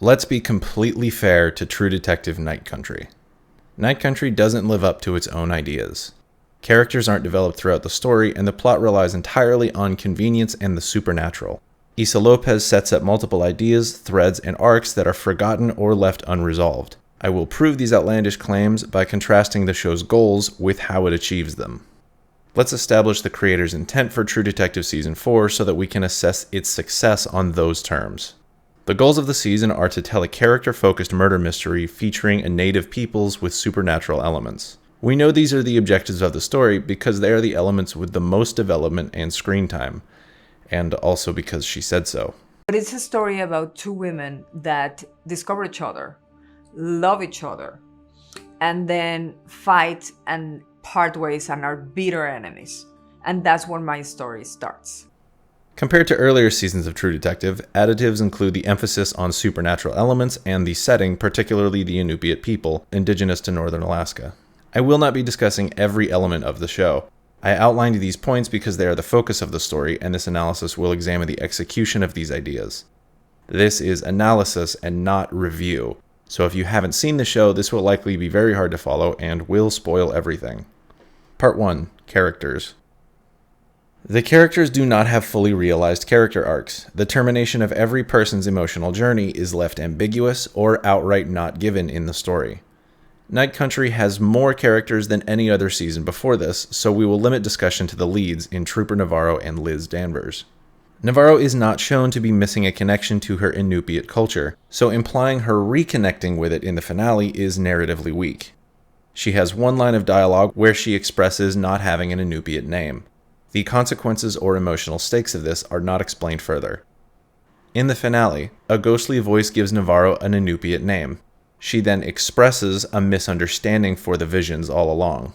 Let's be completely fair to True Detective Night Country. Night Country doesn't live up to its own ideas. Characters aren't developed throughout the story, and the plot relies entirely on convenience and the supernatural. Issa Lopez sets up multiple ideas, threads, and arcs that are forgotten or left unresolved. I will prove these outlandish claims by contrasting the show's goals with how it achieves them. Let's establish the creator's intent for True Detective Season 4 so that we can assess its success on those terms. The goals of the season are to tell a character-focused murder mystery featuring a native peoples with supernatural elements. We know these are the objectives of the story because they are the elements with the most development and screen time, and also because she said so. But it's a story about two women that discover each other, love each other, and then fight and part ways and are bitter enemies. And that's where my story starts. Compared to earlier seasons of True Detective, additives include the emphasis on supernatural elements and the setting, particularly the Inupiat people, indigenous to northern Alaska. I will not be discussing every element of the show. I outlined these points because they are the focus of the story, and this analysis will examine the execution of these ideas. This is analysis and not review, so if you haven't seen the show, this will likely be very hard to follow and will spoil everything. Part 1. Characters. The characters do not have fully realized character arcs. The termination of every person's emotional journey is left ambiguous or outright not given in the story. Night Country has more characters than any other season before this, so we will limit discussion to the leads in Trooper Navarro and Liz Danvers. Navarro is not shown to be missing a connection to her Inupiat culture, so implying her reconnecting with it in the finale is narratively weak. She has one line of dialogue where she expresses not having an Inupiat name. The consequences or emotional stakes of this are not explained further. In the finale, a ghostly voice gives Navarro an Inupiat name. She then expresses a misunderstanding for the visions all along.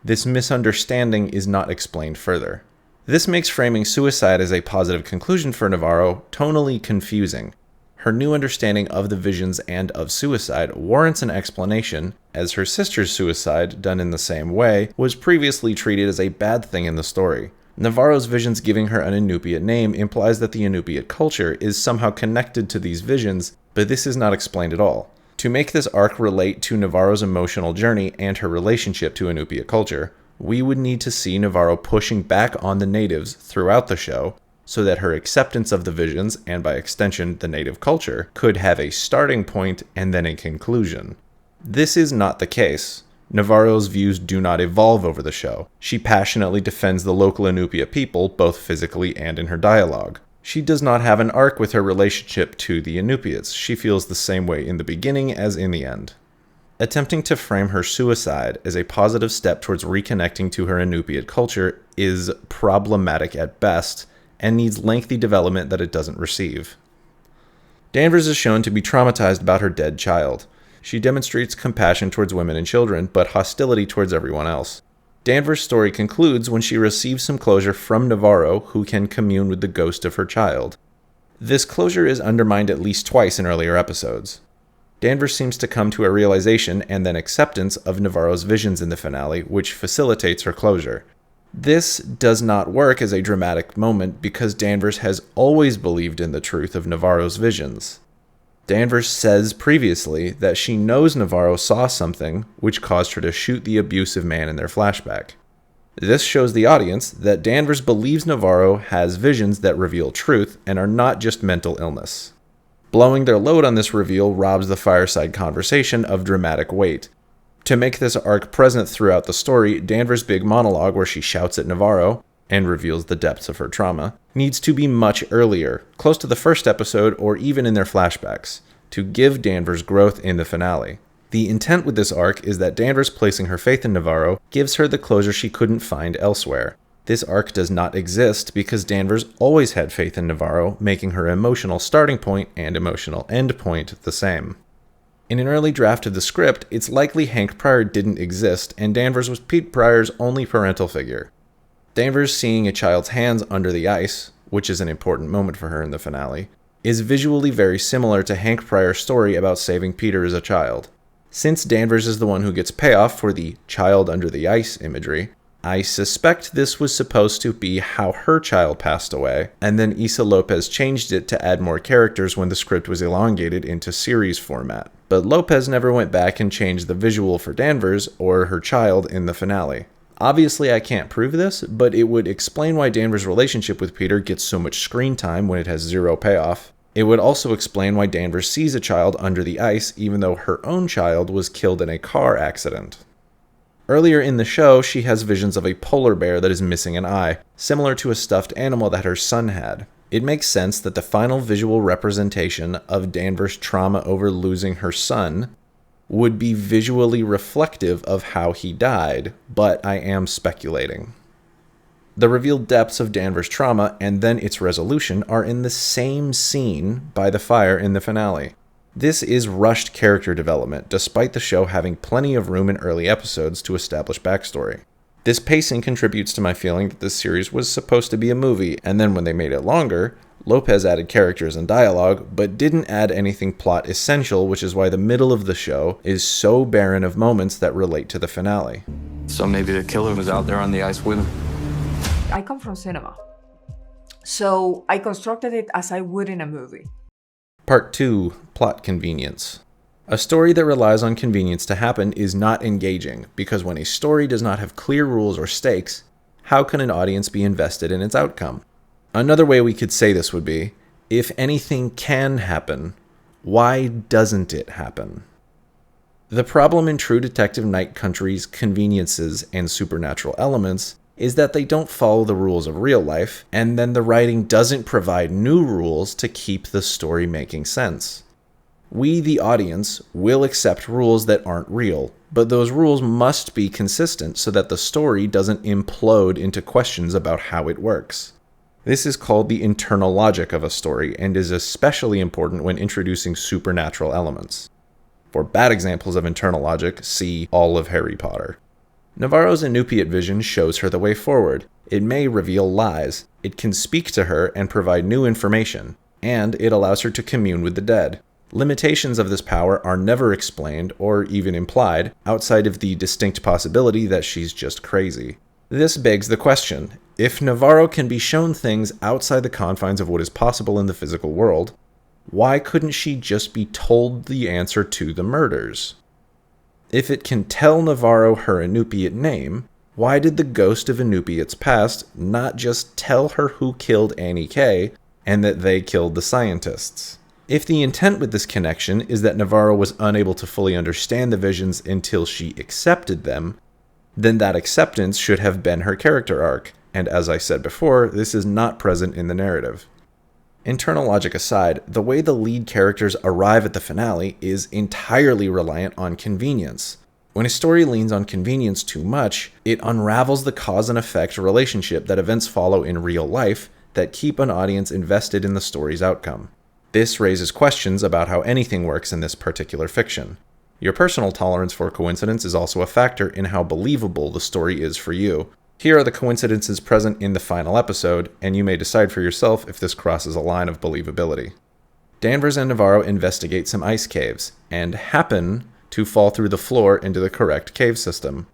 This misunderstanding is not explained further. This makes framing suicide as a positive conclusion for Navarro tonally confusing. Her new understanding of the visions and of suicide warrants an explanation, as her sister's suicide, done in the same way, was previously treated as a bad thing in the story. Navarro's visions giving her an Inupiat name implies that the Inupiat culture is somehow connected to these visions, but this is not explained at all. To make this arc relate to Navarro's emotional journey and her relationship to Inupiat culture, we would need to see Navarro pushing back on the natives throughout the show, so that her acceptance of the visions, and by extension the native culture, could have a starting point and then a conclusion. This is not the case. Navarro's views do not evolve over the show. She passionately defends the local Inupiat people, both physically and in her dialogue. She does not have an arc with her relationship to the Inupiats. She feels the same way in the beginning as in the end. Attempting to frame her suicide as a positive step towards reconnecting to her Inupiat culture is problematic at best, and needs lengthy development that it doesn't receive. Danvers is shown to be traumatized about her dead child. She demonstrates compassion towards women and children, but hostility towards everyone else. Danvers' story concludes when she receives some closure from Navarro, who can commune with the ghost of her child. This closure is undermined at least twice in earlier episodes. Danvers seems to come to a realization and then acceptance of Navarro's visions in the finale, which facilitates her closure. This does not work as a dramatic moment because Danvers has always believed in the truth of Navarro's visions. Danvers says previously that she knows Navarro saw something which caused her to shoot the abusive man in their flashback. This shows the audience that Danvers believes Navarro has visions that reveal truth and are not just mental illness. Blowing their load on this reveal robs the fireside conversation of dramatic weight. To make this arc present throughout the story, Danvers' big monologue where she shouts at Navarro and reveals the depths of her trauma needs to be much earlier, close to the first episode or even in their flashbacks, to give Danvers growth in the finale. The intent with this arc is that Danvers placing her faith in Navarro gives her the closure she couldn't find elsewhere. This arc does not exist because Danvers always had faith in Navarro, making her emotional starting point and emotional end point the same. In an early draft of the script, it's likely Hank Pryor didn't exist, and Danvers was Pete Pryor's only parental figure. Danvers seeing a child's hands under the ice, which is an important moment for her in the finale, is visually very similar to Hank Pryor's story about saving Peter as a child. Since Danvers is the one who gets payoff for the child under the ice imagery, I suspect this was supposed to be how her child passed away, and then Issa Lopez changed it to add more characters when the script was elongated into series format. But Lopez never went back and changed the visual for Danvers or her child in the finale. Obviously, I can't prove this, but it would explain why Danvers' relationship with Peter gets so much screen time when it has zero payoff. It would also explain why Danvers sees a child under the ice even though her own child was killed in a car accident. Earlier in the show, she has visions of a polar bear that is missing an eye, similar to a stuffed animal that her son had. It makes sense that the final visual representation of Danvers' trauma over losing her son would be visually reflective of how he died, but I am speculating. The revealed depths of Danvers' trauma and then its resolution are in the same scene by the fire in the finale. This is rushed character development, despite the show having plenty of room in early episodes to establish backstory. This pacing contributes to my feeling that this series was supposed to be a movie, and then when they made it longer, Lopez added characters and dialogue, but didn't add anything plot essential, which is why the middle of the show is so barren of moments that relate to the finale. So maybe the killer was out there on the ice with him? I come from cinema, so I constructed it as I would in a movie. Part 2. Plot convenience. A story that relies on convenience to happen is not engaging, because when a story does not have clear rules or stakes, how can an audience be invested in its outcome? Another way we could say this would be, if anything can happen, why doesn't it happen? The problem in True Detective Night Country's conveniences and supernatural elements is that they don't follow the rules of real life, and then the writing doesn't provide new rules to keep the story making sense. We, the audience, will accept rules that aren't real, but those rules must be consistent so that the story doesn't implode into questions about how it works. This is called the internal logic of a story, and is especially important when introducing supernatural elements. For bad examples of internal logic, see all of Harry Potter. Navarro's Inupiat vision shows her the way forward. It may reveal lies, it can speak to her and provide new information, and it allows her to commune with the dead. Limitations of this power are never explained or even implied, outside of the distinct possibility that she's just crazy. This begs the question, if Navarro can be shown things outside the confines of what is possible in the physical world, why couldn't she just be told the answer to the murders? If it can tell Navarro her Inupiat name, why did the ghost of Inupiat's past not just tell her who killed Annie K and that they killed the scientists? If the intent with this connection is that Navarro was unable to fully understand the visions until she accepted them, then that acceptance should have been her character arc, and as I said before, this is not present in the narrative. Internal logic aside, the way the lead characters arrive at the finale is entirely reliant on convenience. When a story leans on convenience too much, it unravels the cause and effect relationship that events follow in real life that keep an audience invested in the story's outcome. This raises questions about how anything works in this particular fiction. Your personal tolerance for coincidence is also a factor in how believable the story is for you. Here are the coincidences present in the final episode, and you may decide for yourself if this crosses a line of believability. Danvers and Navarro investigate some ice caves, and happen to fall through the floor into the correct cave system.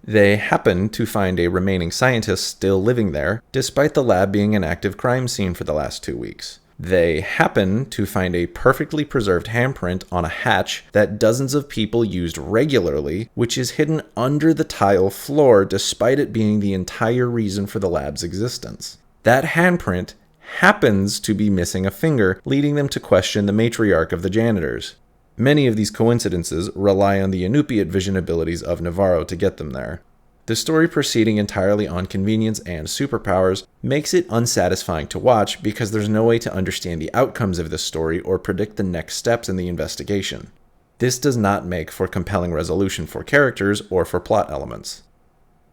They happen to find a remaining scientist still living there, despite the lab being an active crime scene for the last 2 weeks. They happen to find a perfectly preserved handprint on a hatch that dozens of people used regularly, which is hidden under the tile floor despite it being the entire reason for the lab's existence. That handprint happens to be missing a finger, leading them to question the matriarch of the janitors. Many of these coincidences rely on the Inupiat vision abilities of Navarro to get them there. The story proceeding entirely on convenience and superpowers makes it unsatisfying to watch because there's no way to understand the outcomes of this story or predict the next steps in the investigation. This does not make for compelling resolution for characters or for plot elements.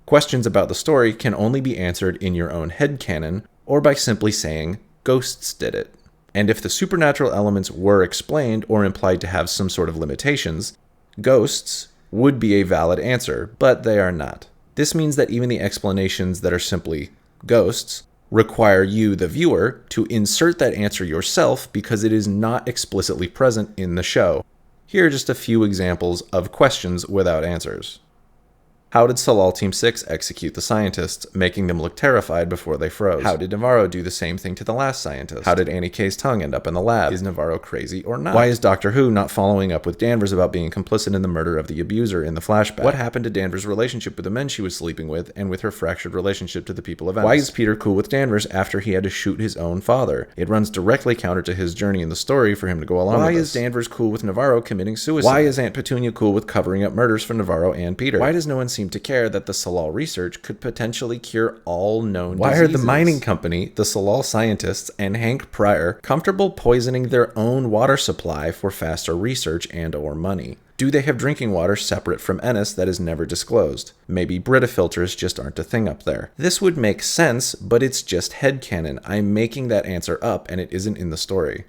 Questions about the story can only be answered in your own headcanon or by simply saying, ghosts did it. And if the supernatural elements were explained or implied to have some sort of limitations, ghosts would be a valid answer, but they are not. This means that even the explanations that are simply ghosts require you, the viewer, to insert that answer yourself because it is not explicitly present in the show. Here are just a few examples of questions without answers. How did Salal Team 6 execute the scientists, making them look terrified before they froze? How did Navarro do the same thing to the last scientist? How did Annie K's tongue end up in the lab? Is Navarro crazy or not? Why is Doctor Who not following up with Danvers about being complicit in the murder of the abuser in the flashback? What happened to Danvers' relationship with the men she was sleeping with, and with her fractured relationship to the people of Venice? Why is Peter cool with Danvers after he had to shoot his own father? It runs directly counter to his journey in the story for him to go along with this. Why is Danvers cool with Navarro committing suicide? Why is Aunt Petunia cool with covering up murders for Navarro and Peter? Why does no one seem to care that the Salal research could potentially cure all known diseases? Why are the mining company, the Salal scientists, and Hank Pryor comfortable poisoning their own water supply for faster research and or money? Do they have drinking water separate from Ennis that is never disclosed? Maybe Brita filters just aren't a thing up there. This would make sense, but it's just headcanon. I'm making that answer up, and it isn't in the story.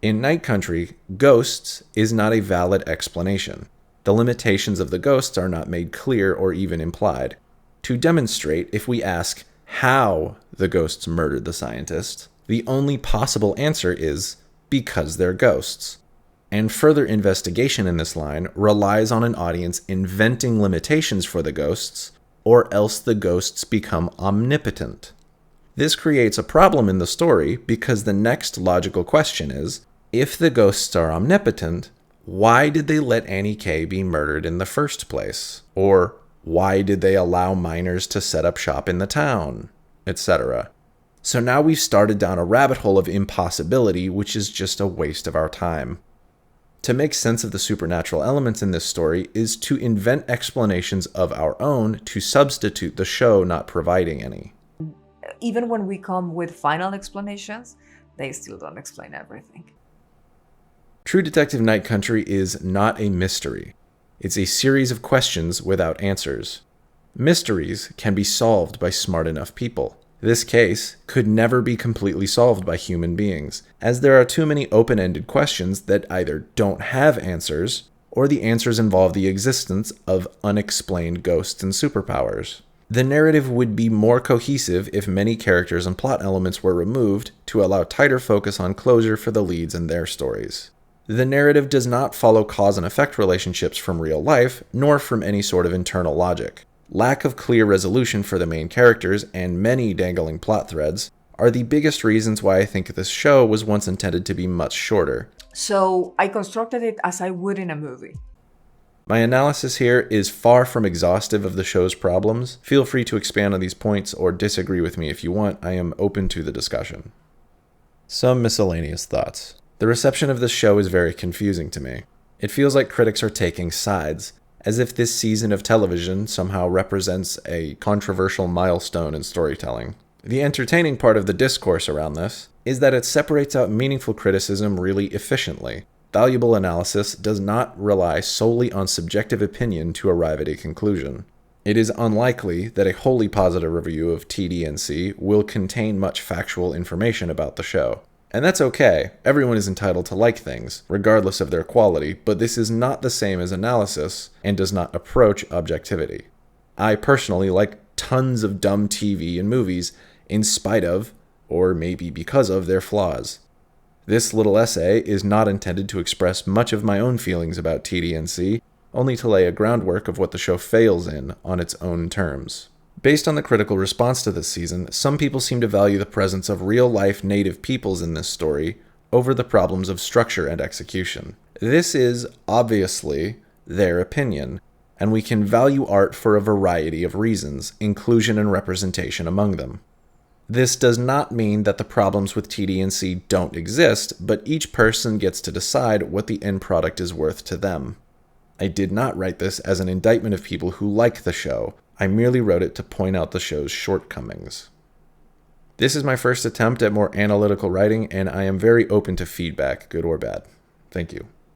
In Night Country, ghosts is not a valid explanation. The limitations of the ghosts are not made clear or even implied. To demonstrate, if we ask how the ghosts murdered the scientist, the only possible answer is because they're ghosts. And further investigation in this line relies on an audience inventing limitations for the ghosts, or else the ghosts become omnipotent. This creates a problem in the story because the next logical question is, if the ghosts are omnipotent, why did they let Annie K be murdered in the first place? Or why did they allow miners to set up shop in the town? Etc. So now we've started down a rabbit hole of impossibility, which is just a waste of our time. To make sense of the supernatural elements in this story is to invent explanations of our own to substitute the show not providing any. Even when we come with final explanations, they still don't explain everything. True Detective Night Country is not a mystery. It's a series of questions without answers. Mysteries can be solved by smart enough people. This case could never be completely solved by human beings, as there are too many open-ended questions that either don't have answers, or the answers involve the existence of unexplained ghosts and superpowers. The narrative would be more cohesive if many characters and plot elements were removed to allow tighter focus on closure for the leads and their stories. The narrative does not follow cause and effect relationships from real life, nor from any sort of internal logic. Lack of clear resolution for the main characters and many dangling plot threads are the biggest reasons why I think this show was once intended to be much shorter. So I constructed it as I would in a movie. My analysis here is far from exhaustive of the show's problems. Feel free to expand on these points or disagree with me if you want. I am open to the discussion. Some miscellaneous thoughts. The reception of this show is very confusing to me. It feels like critics are taking sides, as if this season of television somehow represents a controversial milestone in storytelling. The entertaining part of the discourse around this is that it separates out meaningful criticism really efficiently. Valuable analysis does not rely solely on subjective opinion to arrive at a conclusion. It is unlikely that a wholly positive review of TDNC will contain much factual information about the show. And that's okay, everyone is entitled to like things, regardless of their quality, but this is not the same as analysis, and does not approach objectivity. I personally like tons of dumb TV and movies, in spite of, or maybe because of, their flaws. This little essay is not intended to express much of my own feelings about TDNC, only to lay a groundwork of what the show fails in on its own terms. Based on the critical response to this season, some people seem to value the presence of real-life native peoples in this story over the problems of structure and execution. This is, obviously, their opinion, and we can value art for a variety of reasons, inclusion and representation among them. This does not mean that the problems with TDNC don't exist, but each person gets to decide what the end product is worth to them. I did not write this as an indictment of people who like the show. I merely wrote it to point out the show's shortcomings. This is my first attempt at more analytical writing, and I am very open to feedback, good or bad. Thank you.